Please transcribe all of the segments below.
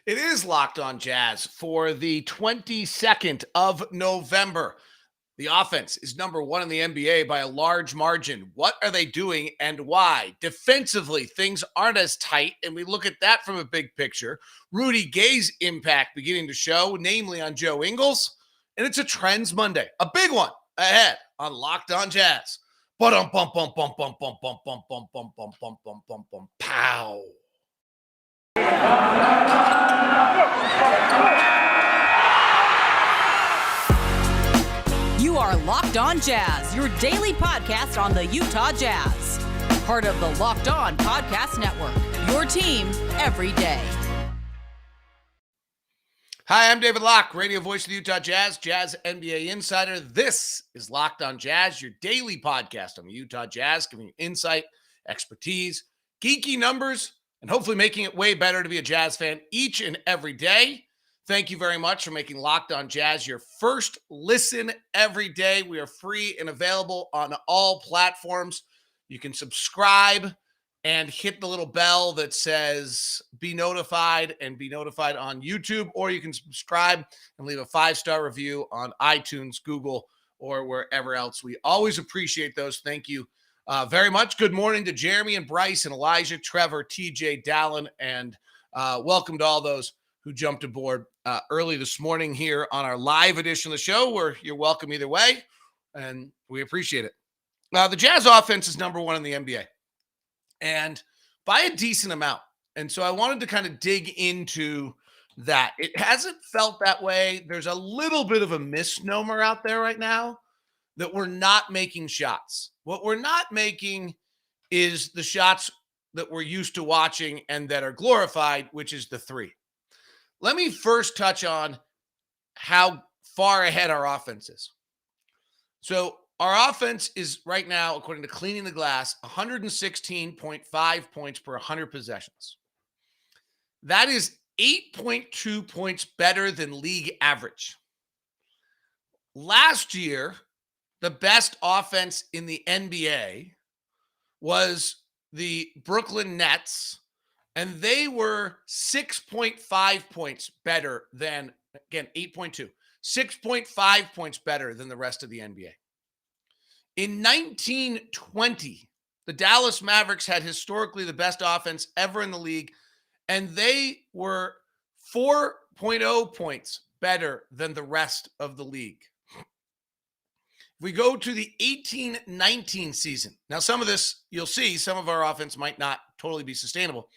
It is Locked On Jazz for the 22nd of November. The offense is number one in the NBA by a large margin. What are they doing and why? Defensively, things aren't as tight, and we look at that from a big picture. Rudy Gay's impact beginning to show, namely on Joe Ingles, and it's a Trends Monday, a big one ahead on Locked On Jazz. Bum bum bum bum bum bum bum bum bum bum bum bum bum bum bum pow. You are Locked On Jazz, your daily podcast on the Utah Jazz. Part of the Locked On Podcast Network, your team every day. Hi, I'm David Locke, radio voice of the Utah Jazz, Jazz NBA insider. This is Locked On Jazz, your daily podcast on the Utah Jazz, giving you insight, expertise, geeky numbers, and hopefully making it way better to be a Jazz fan each and every day. Thank you very much for making Locked On Jazz your first listen every day. We are free and available on all platforms. You can subscribe and hit the little bell that says be notified and be notified on YouTube, or you can subscribe and leave a 5-star review on iTunes, Google, or wherever else. We always appreciate those. Thank you very much. Good morning to Jeremy and Bryce and Elijah, Trevor, TJ, Dallin, and welcome to all those who jumped aboard early this morning here on our live edition of the show, where you're welcome either way, and we appreciate it. The Jazz offense is number one in the NBA, and by a decent amount. And so I wanted to kind of dig into that. It hasn't felt that way. There's a little bit of a misnomer out there right now that we're not making shots. What we're not making is the shots that we're used to watching and that are glorified, which is the three. Let me first touch on how far ahead our offense is. So our offense is right now, according to Cleaning the Glass, 116.5 points per 100 possessions. That is 8.2 points better than league average. Last year, the best offense in the NBA was the Brooklyn Nets, and they were 6.5 points better than, again, 8.2, 6.5 points better than the rest of the NBA. In 1920, the Dallas Mavericks had historically the best offense ever in the league, and they were 4.0 points better than the rest of the league. We go to the 18-19 season. Now, some of this, you'll see, some of our offense might not totally be sustainable.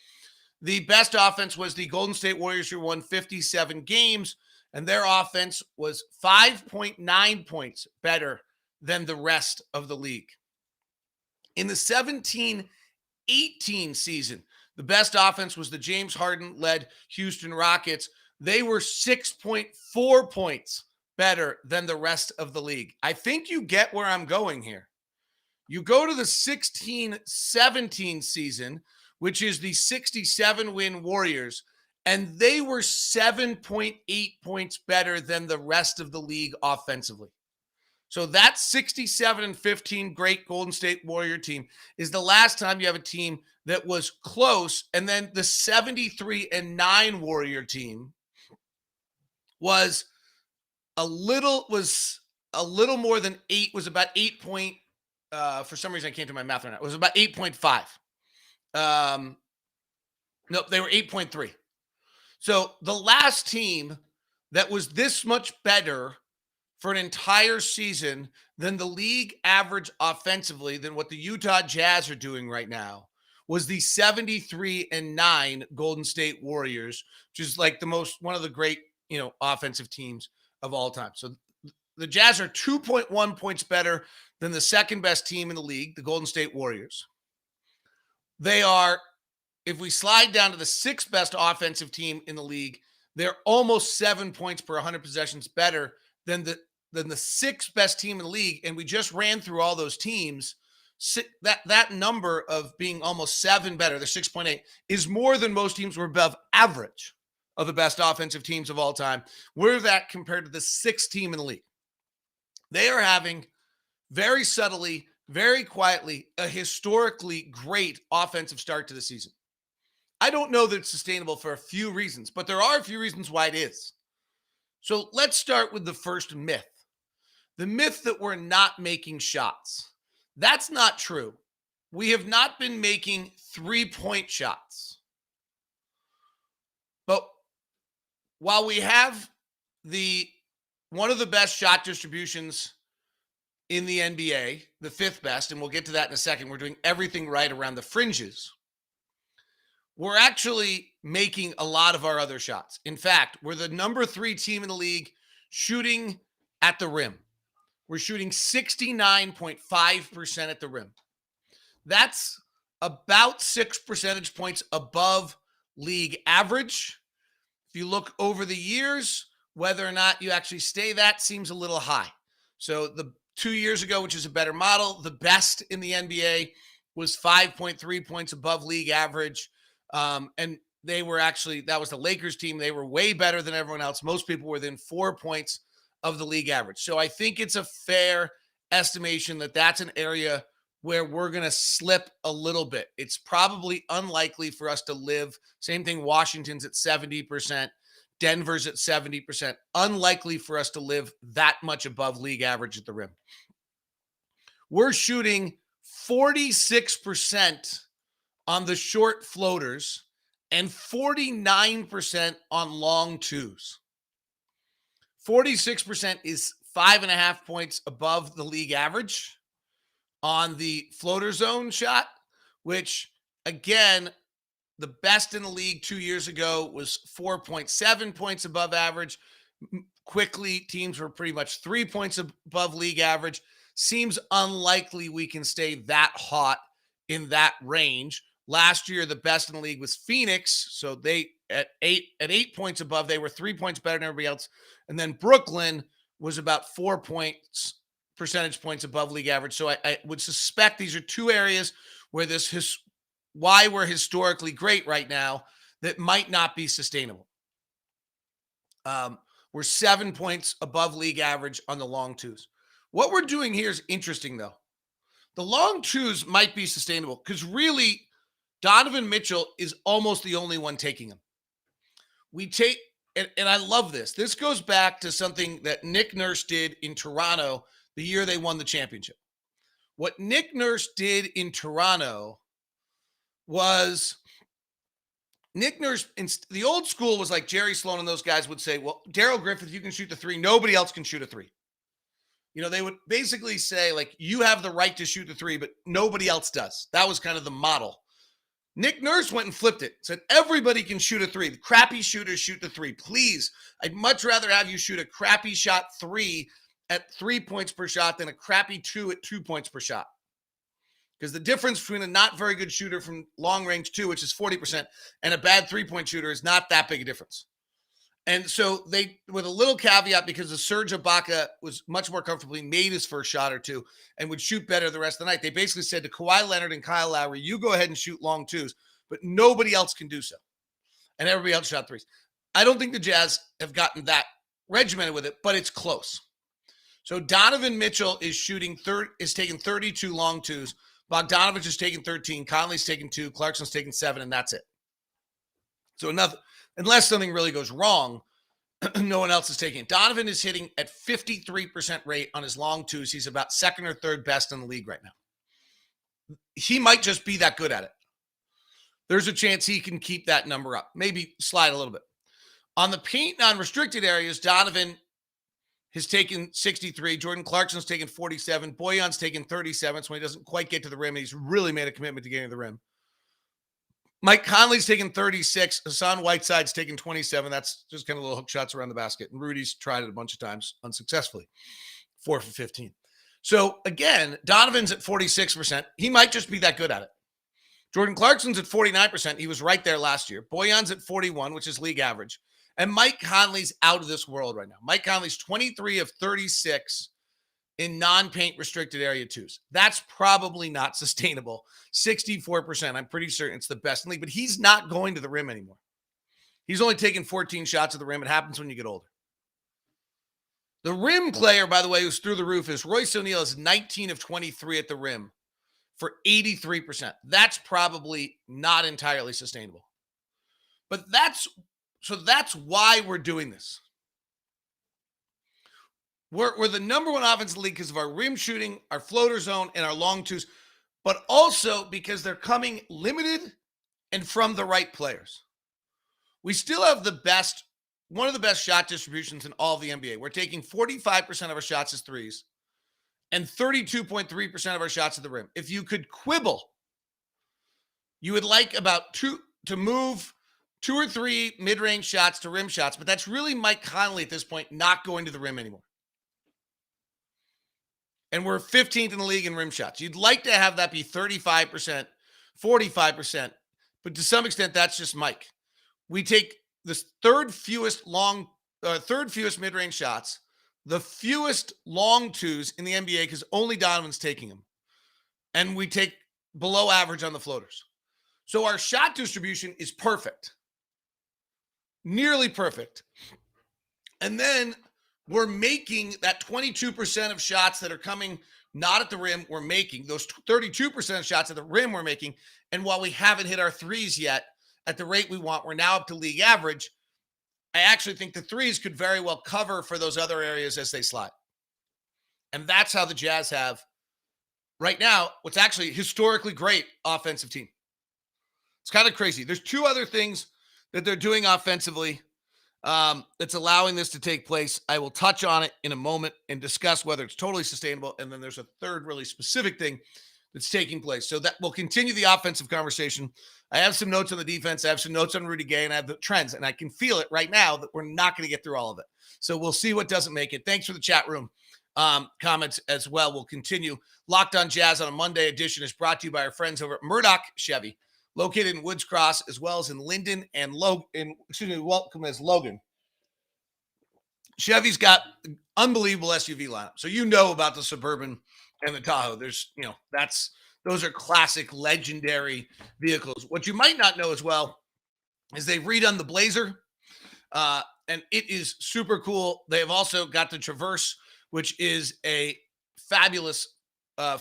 The best offense was the Golden State Warriors, who won 57 games, and their offense was 5.9 points better than the rest of the league. In the 17-18 season, the best offense was the James Harden-led Houston Rockets. They were 6.4 points better than the rest of the league. I think you get where I'm going here. You go to the 16-17 season, which is the 67-win Warriors, and they were 7.8 points better than the rest of the league offensively. So that 67-15 great Golden State Warrior team is the last time you have a team that was close. And then the 73-9 Warrior team was a little more than 8, was about 8 point, for some reason I can't do my math right now. It was about 8.5. No, they were 8.3. So the last team that was this much better for an entire season than the league average offensively, than what the Utah Jazz are doing right now, was the 73-9 Golden State Warriors, which is like one of the great, offensive teams of all time. So the Jazz are 2.1 points better than the second best team in the league, the Golden State Warriors. They are, if we slide down to the sixth best offensive team in the league, they're almost 7 points per 100 possessions better than the sixth best team in the league. And we just ran through all those teams. That number of being almost 7 better, the 6.8, is more than most teams were above average of the best offensive teams of all time. We're that compared to the sixth team in the league. They are having very subtly, very quietly, a historically great offensive start to the season. I don't know that it's sustainable for a few reasons, but there are a few reasons why it is. So let's start with the first myth. The myth that we're not making shots. That's not true. We have not been making 3-point shots. But while we have one of the best shot distributions in the NBA, the 5th best, and we'll get to that in a second, we're doing everything right around the fringes. We're actually making a lot of our other shots. In fact, we're the number 3 team in the league shooting at the rim. We're shooting 69.5% at the rim. That's about 6 percentage points above league average. If you look over the years, whether or not you actually stay that seems a little high. So the 2 years ago, which is a better model, the best in the NBA was 5.3 points above league average. And they were actually, that was the Lakers team. They were way better than everyone else. Most people were within 4 points of the league average. So I think it's a fair estimation that that's an area where we're going to slip a little bit. It's probably unlikely for us to live. Same thing, Washington's at 70%. Denver's at 70%. Unlikely for us to live that much above league average at the rim. We're shooting 46% on the short floaters and 49% on long twos. 46% is 5.5 points above the league average on the floater zone shot, which again, the best in the league 2 years ago was 4.7 points above average. Quickly, teams were pretty much 3 points above league average. Seems unlikely we can stay that hot in that range. Last year, the best in the league was Phoenix. So they at 8 points above, they were 3 points better than everybody else. And then Brooklyn was about 4 percentage points above league average. So I would suspect these are two areas where why we're historically great right now that might not be sustainable. We're 7 points above league average on the long twos. What we're doing here is interesting, though. The long twos might be sustainable because really Donovan Mitchell is almost the only one taking them. We take, and I love this. This goes back to something that Nick Nurse did in Toronto the year they won the championship. What Nick Nurse did in Toronto was Nick Nurse, the old school was like Jerry Sloan and those guys would say, well, Darrell Griffith, you can shoot the three. Nobody else can shoot a three. You know, they would basically say, like, you have the right to shoot the three, but nobody else does. That was kind of the model. Nick Nurse went and flipped it, said everybody can shoot a three. The crappy shooters shoot the three. Please, I'd much rather have you shoot a crappy shot three at 3 points per shot than a crappy two at 2 points per shot. Because the difference between a not very good shooter from long range two, which is 40%, and a bad 3-point shooter is not that big a difference. And so they, with a little caveat, because the Serge Ibaka was much more comfortably made his first shot or two and would shoot better the rest of the night, they basically said to Kawhi Leonard and Kyle Lowry, you go ahead and shoot long twos, but nobody else can do so. And everybody else shot threes. I don't think the Jazz have gotten that regimented with it, but it's close. So Donovan Mitchell is taking 32 long twos. Bogdanovich is taking 13. Conley's taking 2. Clarkson's taking 7, and that's it. So unless something really goes wrong, no one else is taking it. Donovan is hitting at 53% rate on his long twos. He's about second or third best in the league right now. He might just be that good at it. There's a chance he can keep that number up, maybe slide a little bit. On the paint non-restricted areas, Donovan has taken 63. Jordan Clarkson's taken 47. Bojan's taken 37, so he doesn't quite get to the rim, and he's really made a commitment to getting to the rim. Mike Conley's taken 36. Hassan Whiteside's taken 27. That's just kind of little hook shots around the basket. And Rudy's tried it a bunch of times unsuccessfully. 4 for 15. So, again, Donovan's at 46%. He might just be that good at it. Jordan Clarkson's at 49%. He was right there last year. Bojan's at 41, which is league average. And Mike Conley's out of this world right now. Mike Conley's 23 of 36 in non-paint restricted area twos. That's probably not sustainable. 64%. I'm pretty certain it's the best in the league, but he's not going to the rim anymore. He's only taken 14 shots at the rim. It happens when you get older. The rim player, by the way, who's through the roof is Royce O'Neal is 19 of 23 at the rim for 83%. That's probably not entirely sustainable. But that's why we're doing this. We're the number one offense in the league because of our rim shooting, our floater zone, and our long twos, but also because they're coming limited and from the right players. We still have one of the best shot distributions in all of the NBA. We're taking 45% of our shots as threes and 32.3% of our shots at the rim. If you could quibble, you would like about to move 2 or 3 mid-range shots to rim shots, but that's really Mike Conley at this point not going to the rim anymore. And we're 15th in the league in rim shots. You'd like to have that be 35%, 45%, but to some extent, that's just Mike. We take the third fewest mid-range shots, the fewest long twos in the NBA because only Donovan's taking them. And we take below average on the floaters. So our shot distribution is perfect. Nearly perfect. And then we're making that 22% of shots that are coming not at the rim, we're making. Those 32% of shots at the rim we're making. And while we haven't hit our threes yet at the rate we want, we're now up to league average. I actually think the threes could very well cover for those other areas as they slide. And that's how the Jazz have, right now, what's actually historically great offensive team. It's kind of crazy. There's 2 other things that they're doing offensively that's allowing this to take place. I will touch on it in a moment and discuss whether it's totally sustainable. And then there's a third really specific thing that's taking place. So that will continue the offensive conversation. I have some notes on the defense. I have some notes on Rudy Gay, and I have the trends. And I can feel it right now that we're not going to get through all of it. So we'll see what doesn't make it. Thanks for the chat room comments as well. We'll continue. Locked on Jazz on a Monday edition is brought to you by our friends over at Murdoch Chevy, located in Woods Cross, as well as in Linden and welcome as Logan. Chevy's got an unbelievable SUV lineup. So you know about the Suburban and the Tahoe. Those are classic, legendary vehicles. What you might not know as well is they've redone the Blazer, and it is super cool. They've also got the Traverse, which is a fabulous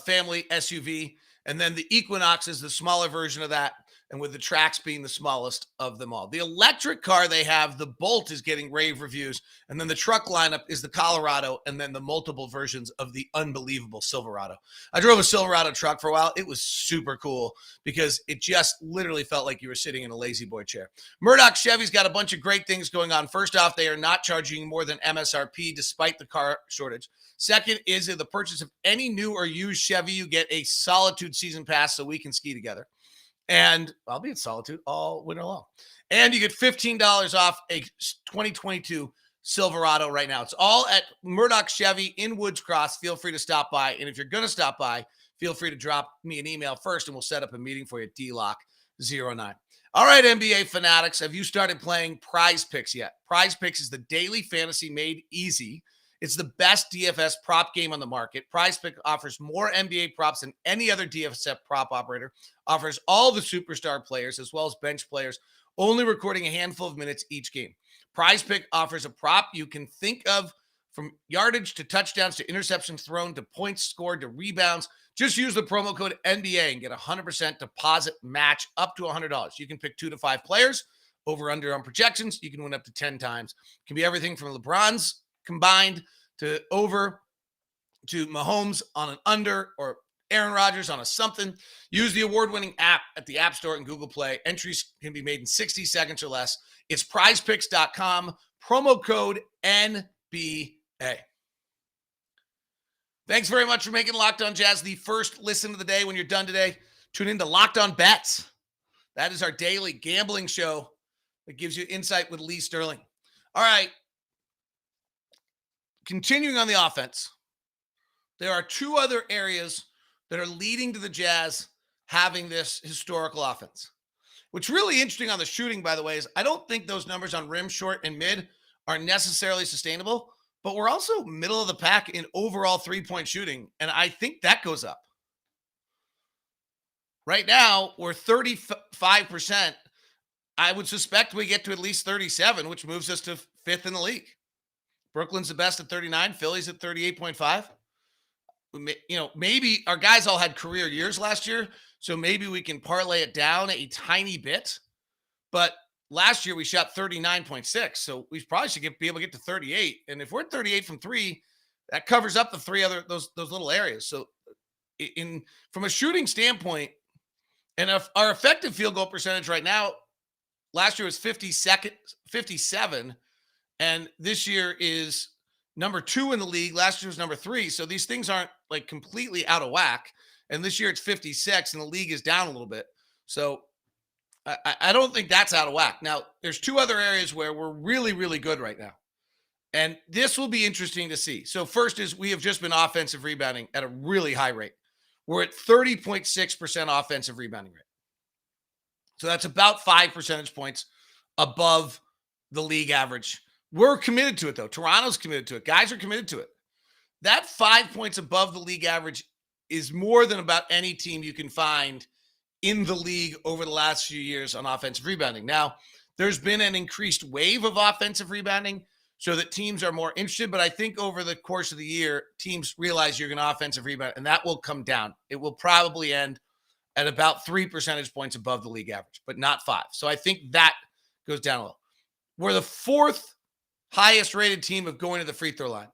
family SUV. And then the Equinox is the smaller version of that, and with the Trax being the smallest of them all. The electric car they have, the Bolt, is getting rave reviews. And then the truck lineup is the Colorado, and then the multiple versions of the unbelievable Silverado. I drove a Silverado truck for a while. It was super cool because it just literally felt like you were sitting in a lazy boy chair. Murdoch Chevy's got a bunch of great things going on. First off, they are not charging more than MSRP despite the car shortage. Second is in the purchase of any new or used Chevy, you get a Solitude season pass so we can ski together. And I'll be at Solitude all winter long. And you get $15 off a 2022 Silverado right now. It's all at Murdoch Chevy in Woods Cross. Feel free to stop by. And if you're going to stop by, feel free to drop me an email first, and we'll set up a meeting for you at DLock09. All right, NBA fanatics, have you started playing Prize Picks yet? Prize Picks is the daily fantasy made easy. It's the best DFS prop game on the market. Prize Pick offers more NBA props than any other DFS prop operator, offers all the superstar players as well as bench players, only recording a handful of minutes each game. Prize Pick offers a prop you can think of from yardage to touchdowns to interceptions thrown to points scored to rebounds. Just use the promo code NBA and get a 100% deposit match up to $100. You can pick 2 to 5 players, over under on projections. You can win up to 10 times. It can be everything from LeBron's combined to over to Mahomes on an under, or Aaron Rodgers on a something. Use the award-winning app at the App Store and Google Play. Entries can be made in 60 seconds or less. It's prizepicks.com, promo code NBA. Thanks very much for making Locked On Jazz the first listen of the day. When you're done today, tune into Locked On Bets. That is our daily gambling show that gives you insight with Lee Sterling. All right. Continuing on the offense, there are 2 other areas that are leading to the Jazz having this historical offense. What's really interesting on the shooting, by the way, is I don't think those numbers on rim, short, and mid are necessarily sustainable, but we're also middle of the pack in overall three-point shooting, and I think that goes up. Right now, we're 35%. I would suspect we get to at least 37, which moves us to 5th in the league. Brooklyn's the best at 39. Philly's at 38.5. Maybe our guys all had career years last year, so maybe we can parlay it down a tiny bit. But last year we shot 39.6. So we probably should be able to get to 38. And if we're at 38 from three, that covers up the three other those little areas. So from a shooting standpoint, and if our effective field goal percentage right now, last year was 57, and this year is number 2 in the league. Last year was number 3. So these things aren't like completely out of whack. And this year it's 56, and the league is down a little bit. So I don't think that's out of whack. Now, there's 2 other areas where we're really, really good right now. And this will be interesting to see. So first is we have just been offensive rebounding at a really high rate. We're at 30.6% offensive rebounding rate. So that's about 5 percentage points above the league average. We're committed to it, though. Toronto's committed to it. Guys are committed to it. That 5 points above the league average is more than about any team you can find in the league over the last few years on offensive rebounding. Now, there's been an increased wave of offensive rebounding so that teams are more interested, but I think over the course of the year, teams realize you're going to offensive rebound, and that will come down. It will probably end at about 3 percentage points above the league average, but not 5. So I think that goes down a little. We're the 4th highest rated team of going to the free throw line.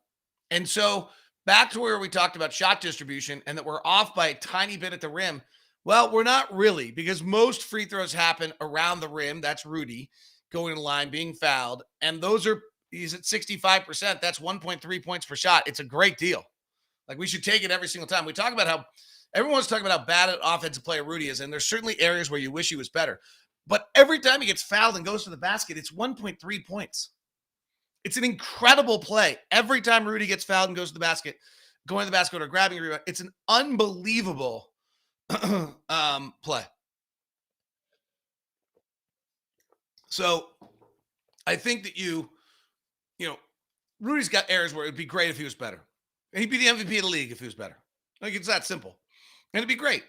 And so back to where we talked about shot distribution and that we're off by a tiny bit at the rim. Well, we're not really, because most free throws happen around the rim. That's Rudy going to the line, being fouled. And he's at 65%. That's 1.3 points per shot. It's a great deal. Like, we should take it every single time. We talk about how everyone's talking about how bad an offensive player Rudy is, and there's certainly areas where you wish he was better. But every time he gets fouled and goes to the basket, it's 1.3 points. It's an incredible play. Every time Rudy gets fouled and goes to the basket, going to the basket or grabbing a rebound, it's an unbelievable play. So I think that Rudy's got areas where it'd be great if he was better. And he'd be the MVP of the league if he was better. Like, it's that simple. And it'd be great.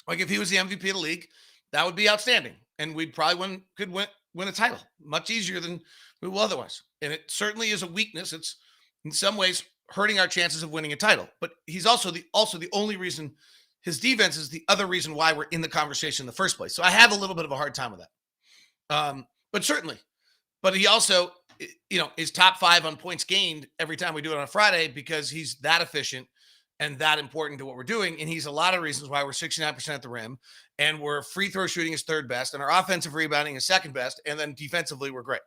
Like, if he was the MVP of the league, that would be outstanding. And we'd probably win a title much easier than we will otherwise. And it certainly is a weakness. It's in some ways hurting our chances of winning a title. But he's also the only reason. His defense is the other reason why we're in the conversation in the first place. So I have a little bit of a hard time with that. But certainly. But he also, is top 5 on points gained every time we do it on a Friday because he's that efficient and that important to what we're doing. And he's a lot of reasons why we're 69% at the rim, and we're free throw shooting is 3rd best, and our offensive rebounding is 2nd best. And then defensively, we're great.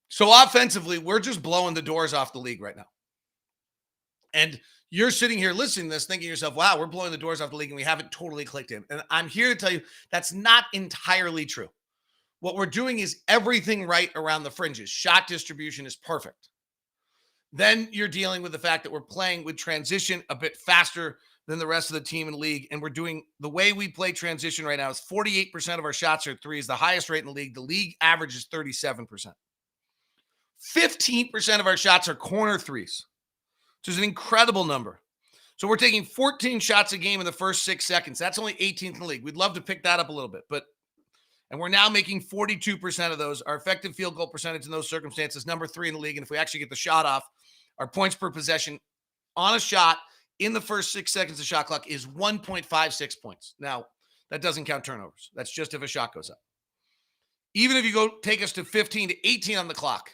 So offensively, we're just blowing the doors off the league right now. And you're sitting here listening to this thinking to yourself, wow, we're blowing the doors off the league and we haven't totally clicked in. And I'm here to tell you that's not entirely true. What we're doing is everything right around the fringes. Shot distribution is perfect. Then you're dealing with the fact that we're playing with transition a bit faster than the rest of the team in the league. And we're doing the way we play transition right now is 48% of our shots are threes, the highest rate in the league. The league average is 37%. 15% of our shots are corner threes, which is an incredible number. So we're taking 14 shots a game in the first 6 seconds. That's only 18th in the league. We'd love to pick that up a little bit, and we're now making 42% of those. Our effective field goal percentage in those circumstances, number 3 in the league. And if we actually get the shot off, our points per possession on a shot in the first 6 seconds of shot clock is 1.56 points. Now, that doesn't count turnovers. That's just if a shot goes up. Even if you take us to 15 to 18 on the clock,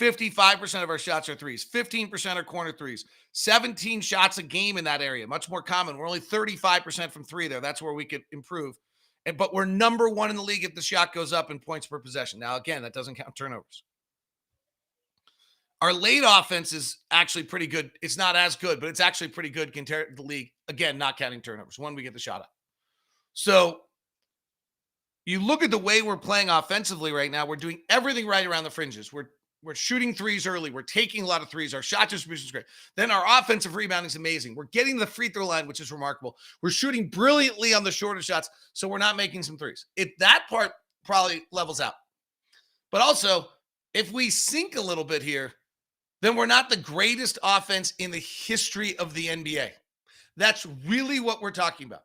55% of our shots are threes, 15% are corner threes, 17 shots a game in that area, much more common. We're only 35% from 3 there. That's where we could improve. But we're number 1 in the league if the shot goes up in points per possession. Now, again, that doesn't count turnovers. Our late offense is actually pretty good. It's not as good, but it's actually pretty good compared to the league. Again, not counting turnovers when we get the shot up. So you look at the way we're playing offensively right now, we're doing everything right around the fringes. We're shooting threes early. We're taking a lot of threes. Our shot distribution is great. Then our offensive rebounding is amazing. We're getting the free throw line, which is remarkable. We're shooting brilliantly on the shorter shots, so we're not making some threes. That part probably levels out. But also, if we sink a little bit here, then we're not the greatest offense in the history of the NBA. That's really what we're talking about.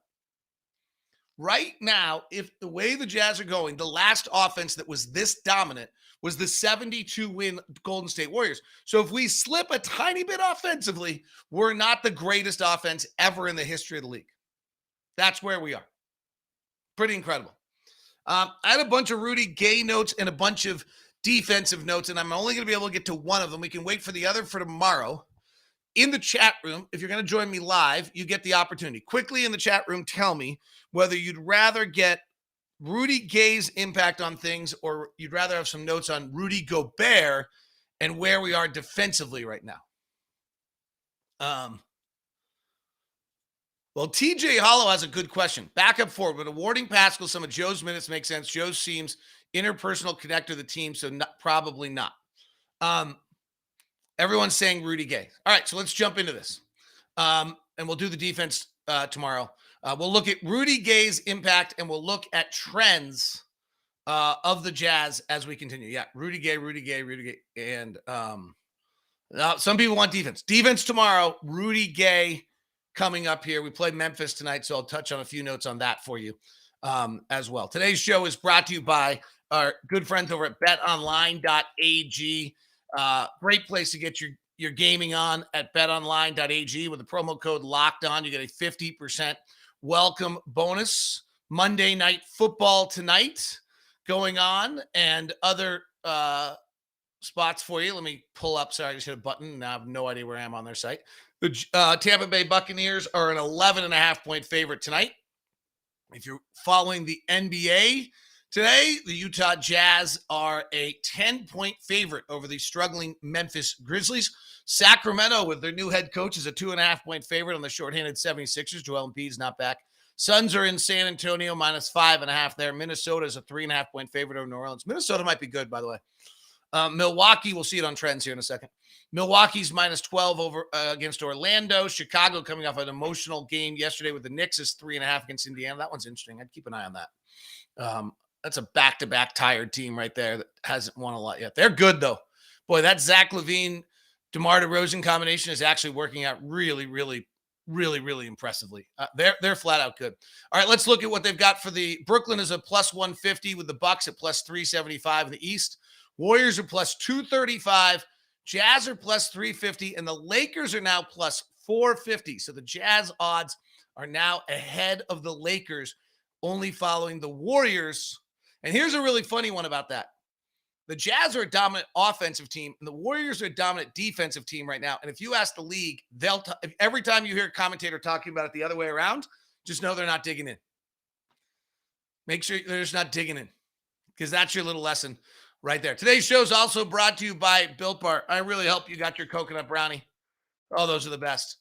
Right now, if the way the Jazz are going, the last offense that was this dominant was the 72-win Golden State Warriors. So if we slip a tiny bit offensively, we're not the greatest offense ever in the history of the league. That's where we are. Pretty incredible. I had a bunch of Rudy Gay notes and a bunch of defensive notes, and I'm only going to be able to get to one of them. We can wait for the other for tomorrow. In the chat room, if you're going to join me live, you get the opportunity. Quickly in the chat room, tell me whether you'd rather get Rudy Gay's impact on things or you'd rather have some notes on Rudy Gobert and where we are defensively right now. Well, TJ Hollow has a good question. Backup forward, but awarding Pascal some of Joe's minutes makes sense. Joe seems interpersonal connector of the team, so probably not. Everyone's saying Rudy Gay. All right, so let's jump into this. And we'll do the defense tomorrow. We'll look at Rudy Gay's impact, and we'll look at trends of the Jazz as we continue. Yeah, Rudy Gay. And some people want defense. Defense tomorrow, Rudy Gay coming up here. We played Memphis tonight, so I'll touch on a few notes on that for you as well. Today's show is brought to you by our good friends over at betonline.ag. Great place to get your gaming on at betonline.ag with the promo code Locked On. You get a 50% welcome bonus. Monday Night Football tonight going on and other spots for you. Let me pull up. Sorry, I just hit a button. Now I have no idea where I am on their site. The Tampa Bay Buccaneers are an 11.5-point favorite tonight. If you're following the NBA today, the Utah Jazz are a 10-point favorite over the struggling Memphis Grizzlies. Sacramento, with their new head coach, is a 2.5-point favorite on the shorthanded 76ers. Joel Embiid's not back. Suns are in San Antonio, minus 5.5 there. Minnesota is a 3.5-point favorite over New Orleans. Minnesota might be good, by the way. Milwaukee, we'll see it on trends here in a second. Milwaukee's minus 12 over against Orlando. Chicago coming off an emotional game yesterday with the Knicks is 3.5 against Indiana. That one's interesting. I'd keep an eye on that. That's a back-to-back tired team right there that hasn't won a lot yet. They're good, though. Boy, that Zach LaVine, DeMar DeRozan combination is actually working out really impressively. They're flat out good. All right, let's look at what they've got for the Brooklyn is a plus 150 with the Bucks at plus 375 in the East. Warriors are plus 235. Jazz are plus 350, and the Lakers are now plus 450. So the Jazz odds are now ahead of the Lakers, only following the Warriors. And here's a really funny one about that. The Jazz are a dominant offensive team, and the Warriors are a dominant defensive team right now. And if you ask the league, every time you hear a commentator talking about it the other way around, just know they're not digging in. Make sure they're just not digging in, because that's your little lesson right there. Today's show is also brought to you by Built Bar. I really hope you got your coconut brownie. Oh, those are the best.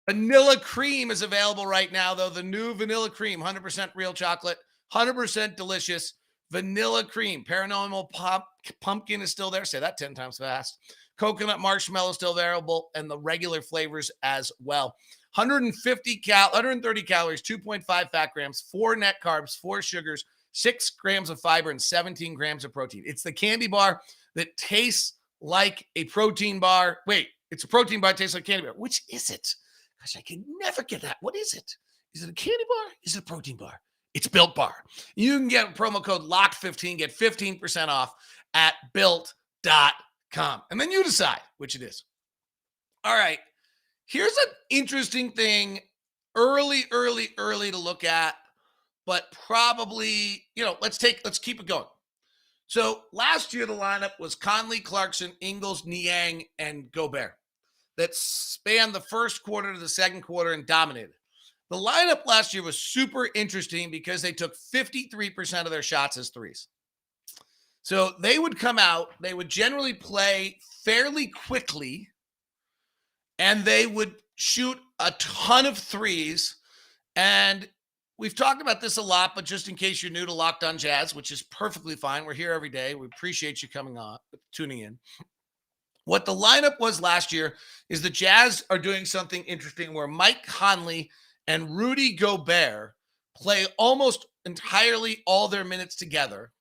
Vanilla cream is available right now, though. The new vanilla cream, 100% real chocolate, 100% delicious. Vanilla cream. Paranormal pumpkin is still there. Say that 10 times fast. Coconut marshmallow is still available, and the regular flavors as well. 130 calories, 2.5 fat grams, 4 net carbs, 4 sugars, 6 grams of fiber, and 17 grams of protein. It's the candy bar that tastes like a protein bar. Wait, it's a protein bar that tastes like candy bar. Which is it? Gosh, I can never get that. What is it? Is it a candy bar? Is it a protein bar? It's Built Bar. You can get promo code LOCKED15, get 15% off at built.com. And then you decide which it is. All right. Here's an interesting thing early to look at. But probably, let's keep it going. So last year, the lineup was Conley, Clarkson, Ingles, Niang, and Gobert that spanned the first quarter to the second quarter and dominated. The lineup last year was super interesting because they took 53% of their shots as threes. So they would come out, they would generally play fairly quickly, and they would shoot a ton of threes. And we've talked about this a lot, but just in case you're new to Locked On Jazz, which is perfectly fine. We're here every day. We appreciate you tuning in. What the lineup was last year is the Jazz are doing something interesting where Mike Conley and Rudy Gobert play almost entirely all their minutes together,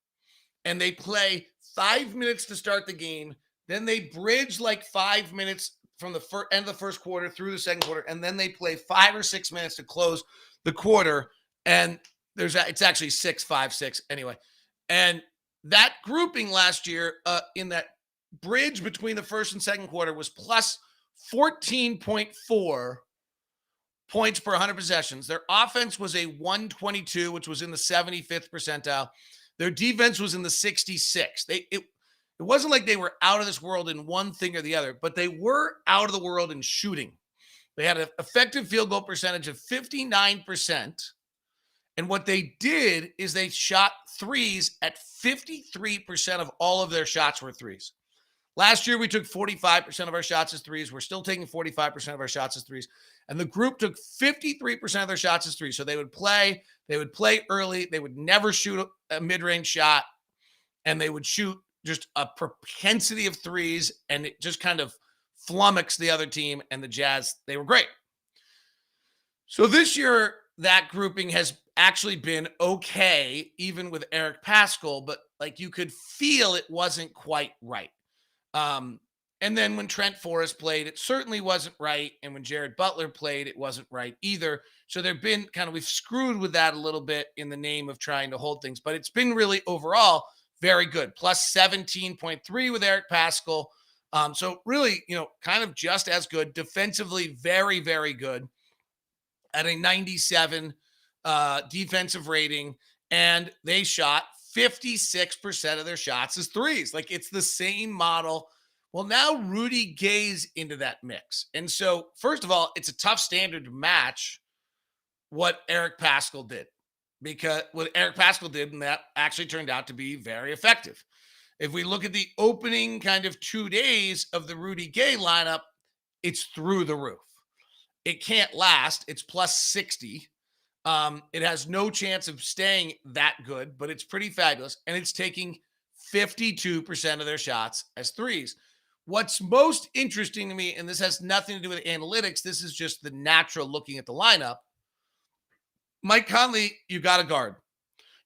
and they play 5 minutes to start the game. Then they bridge like 5 minutes from the end of the first quarter through the second quarter, and then they play 5 or 6 minutes to close the quarter. And it's actually 6, 5, 6 anyway. And that grouping last year in that bridge between the first and second quarter was plus 14.4 points per 100 possessions. Their offense was a 122, which was in the 75th percentile. Their defense was in the 66th. It wasn't like they were out of this world in one thing or the other, but they were out of the world in shooting. They had an effective field goal percentage of 59%. And what they did is they shot threes at 53% of all of their shots were threes. Last year, we took 45% of our shots as threes. We're still taking 45% of our shots as threes. And the group took 53% of their shots as threes. So they would play early. They would never shoot a mid-range shot. And they would shoot just a propensity of threes. And it just kind of flummoxed the other team. And the Jazz, they were great. So this year, that grouping has actually been okay, even with Eric Paschall. But like you could feel it wasn't quite right. And then when Trent Forrest played, it certainly wasn't right. And when Jared Butler played, it wasn't right either. So we've screwed with that a little bit in the name of trying to hold things, but it's been really overall very good. Plus 17.3 with Eric Paschall. So really, kind of just as good. Defensively, very, very good at a 97 defensive rating. And they shot 56% of their shots as threes. Like it's the same model. Well, now Rudy Gay's into that mix. And so, first of all, it's a tough standard to match what Eric Paschall did. Because what Eric Paschall did, and that actually turned out to be very effective. If we look at the opening kind of 2 days of the Rudy Gay lineup, it's through the roof. It can't last. It's plus 60. It has no chance of staying that good, but it's pretty fabulous. And it's taking 52% of their shots as threes. What's most interesting to me, and this has nothing to do with analytics, this is just the natural looking at the lineup. Mike Conley, you got to guard.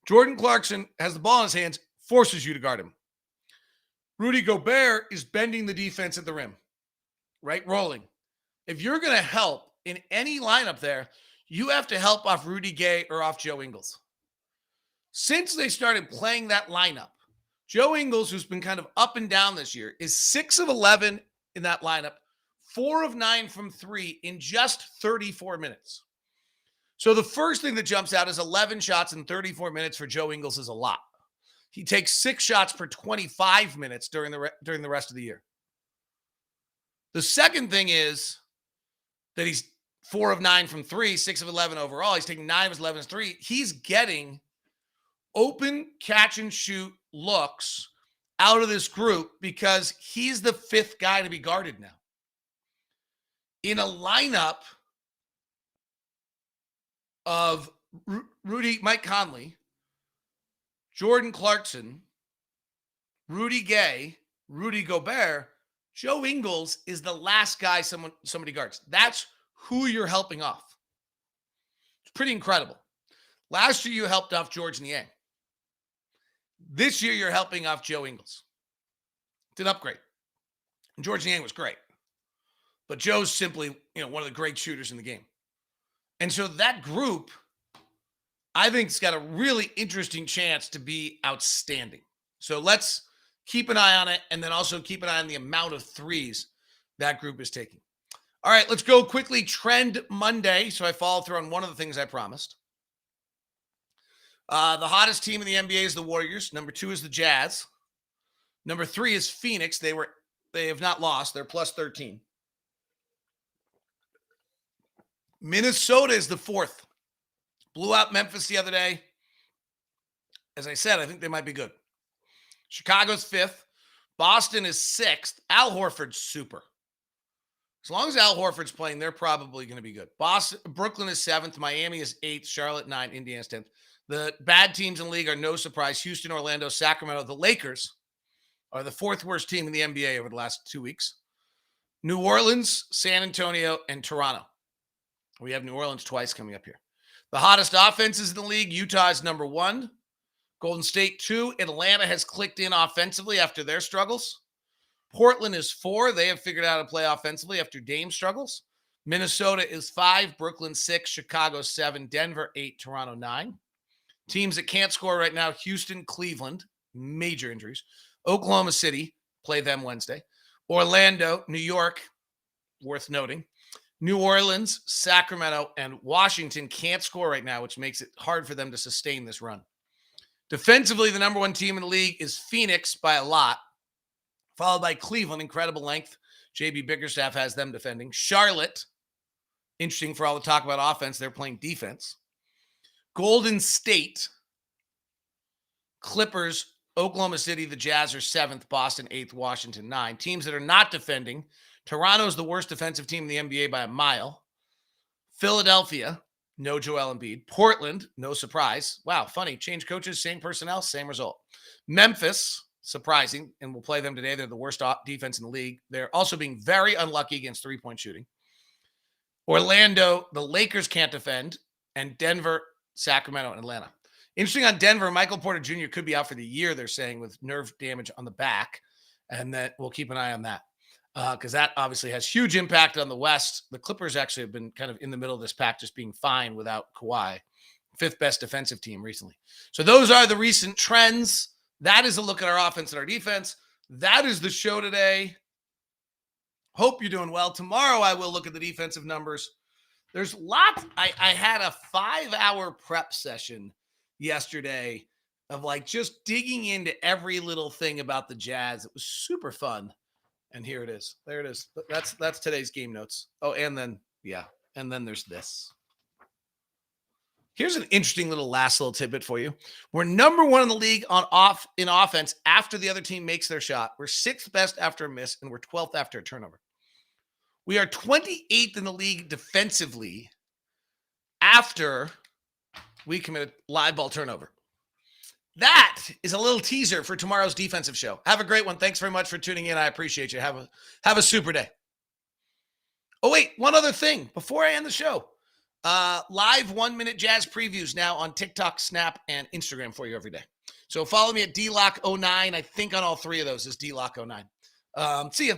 Jordan Clarkson has the ball in his hands, forces you to guard him. Rudy Gobert is bending the defense at the rim, right? Rolling. If you're going to help in any lineup there, you have to help off Rudy Gay or off Joe Ingles. Since they started playing that lineup, Joe Ingles, who's been kind of up and down this year, is 6 of 11 in that lineup, 4 of 9 from 3 in just 34 minutes. So the first thing that jumps out is 11 shots in 34 minutes for Joe Ingles is a lot. He takes 6 shots per 25 minutes during the rest of the year. The second thing is that he's 4 of 9 from 3, 6 of 11 overall. He's taking 9 of his 11 as 3. He's getting open catch and shoot looks out of this group because he's the 5th guy to be guarded now. In a lineup of Mike Conley, Jordan Clarkson, Rudy Gay, Rudy Gobert, Joe Ingles is the last guy somebody guards. That's who you're helping off. It's pretty incredible. Last year, you helped off George Niang. This year, you're helping off Joe Ingles. It's an upgrade. And George Niang was great. But Joe's simply, one of the great shooters in the game. And so that group, I think, has got a really interesting chance to be outstanding. So let's keep an eye on it, and then also keep an eye on the amount of threes that group is taking. All right, let's go quickly. Trend Monday. So I follow through on one of the things I promised. The hottest team in the NBA is the Warriors. Number 2 is the Jazz. Number 3 is Phoenix. They have not lost. They're plus 13. Minnesota is the 4th. Blew out Memphis the other day. As I said, I think they might be good. Chicago's 5th. Boston is 6th. Al Horford's super. As long as Al Horford's playing, they're probably going to be good. Brooklyn is 7th. Miami is 8th. Charlotte 9th. Indiana's 10th. The bad teams in the league are no surprise. Houston, Orlando, Sacramento. The Lakers are the 4th worst team in the NBA over the last 2 weeks. New Orleans, San Antonio, and Toronto. We have New Orleans twice coming up here. The hottest offenses in the league, Utah is number 1. Golden State 2. Atlanta has clicked in offensively after their struggles. Portland is 4. They have figured out how to play offensively after Dame struggles. Minnesota is 5. Brooklyn 6. Chicago 7. Denver 8. Toronto 9. Teams that can't score right now, Houston, Cleveland, major injuries. Oklahoma City, play them Wednesday. Orlando, New York, worth noting. New Orleans, Sacramento, and Washington can't score right now, which makes it hard for them to sustain this run. Defensively, the number one team in the league is Phoenix by a lot, followed by Cleveland, incredible length. JB Bickerstaff has them defending. Charlotte, interesting for all the talk about offense, they're playing defense. Golden State, Clippers, Oklahoma City, the Jazz are 7th, Boston 8th, Washington 9th. Teams that are not defending, Toronto's the worst defensive team in the NBA by a mile. Philadelphia, no Joel Embiid. Portland, no surprise. Wow, funny. Change coaches, same personnel, same result. Memphis, surprising, and we'll play them today. They're the worst defense in the league. They're also being very unlucky against three-point shooting. Orlando, the Lakers can't defend. And Denver, Sacramento, and Atlanta. Interesting on Denver, Michael Porter Jr. could be out for the year, they're saying, with nerve damage on the back. And that we'll keep an eye on that because that obviously has huge impact on the West. The Clippers actually have been kind of in the middle of this pack, just being fine without Kawhi. 5th best defensive team recently. So those are the recent trends. That is a look at our offense and our defense. That is the show today. Hope you're doing well. Tomorrow I will look at the defensive numbers. There's lots. I had a 5-hour prep session yesterday of like just digging into every little thing about the Jazz. It was super fun. And here it is. There it is. That's today's game notes. Oh, and then there's this. Here's an interesting last little tidbit for you. We're number 1 in the league in offense after the other team makes their shot. We're 6th best after a miss, and we're 12th after a turnover. We are 28th in the league defensively after we commit a live ball turnover. That is a little teaser for tomorrow's defensive show. Have a great one. Thanks very much for tuning in. I appreciate you. Have a super day. Oh, wait, one other thing before I end the show. Live 1-minute Jazz previews now on TikTok, Snap, and Instagram for you every day. So follow me at DLock09. I think on all 3 of those is DLock09. See ya.